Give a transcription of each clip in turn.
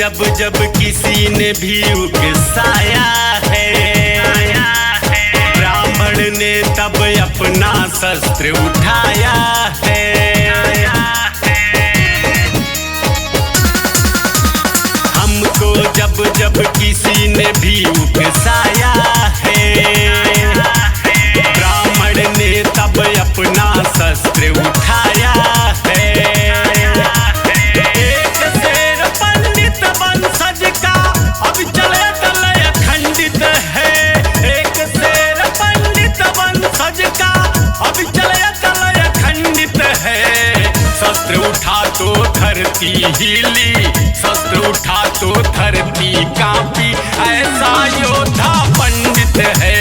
जब जब किसी ने भी उकसाया है, ब्राह्मण ने तब अपना शस्त्र उठाया है। हमको जब जब किसी ने भी उकसाया है, ब्राह्मण ने तब अपना शस्त्र उठाया है। एक शेर पंडित वंशज का अब चले तलय खंडित है। एक शेर पंडित वंशज का अब चले तलय खंडित है। शस्त्र उठा तो धरती हिली, शस्त्र उठा तो धरती कांपी, ऐसा योद्धा पंडित है।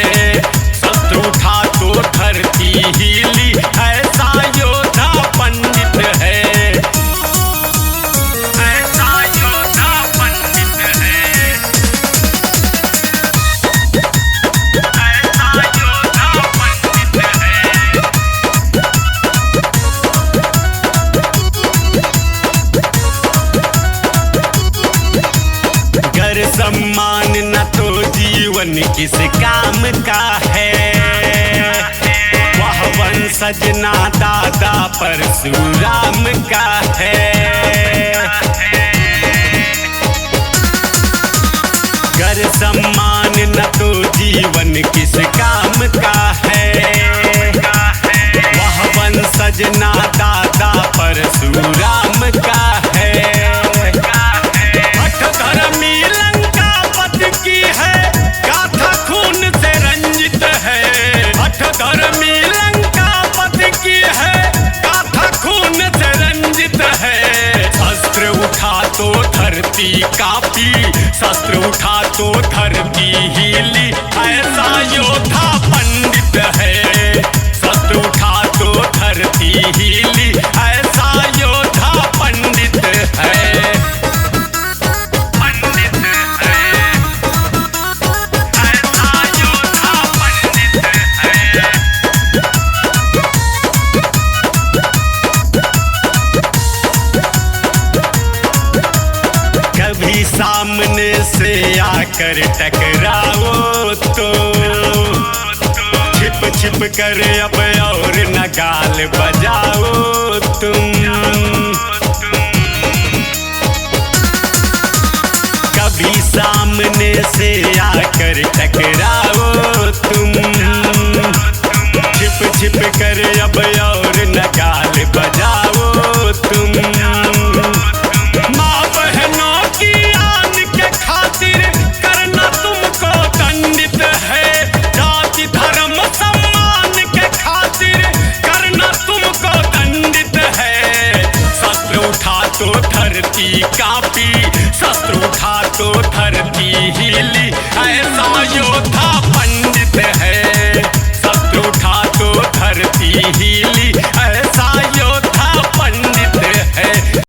शस्त्र उठा तो धरती हिली, ऐसा योद्धा पंडित है। ऐसा योद्धा पंडित है। ऐसा योद्धा पंडित है। घर सम्मान न तो जीवन किस काम का है। वह वंशज ना दादा परशुराम का है। घर सम्मान न तो जीवन किस काम का है। वह वंशज ना दादा परशुराम का है। धर्मी लंकापति की है, गाथा खून से रंजित है। धर्मी लंकापति की है, गाथा खून से रंजित है। शस्त्र उठा तो धरती कांपी, शस्त्र उठा तो धरती हिली, ऐसा योद्धा पंडित है। शस्त्र उठा तो धरती हिली, ऐसा योद्धा पंडित है। कभी सामने से आकर टकराओ तो छिप छिप कर अब और न गाल बजाओ तुम। कभी सामने से आकर टकराओ तुम, छिप छिप कर अब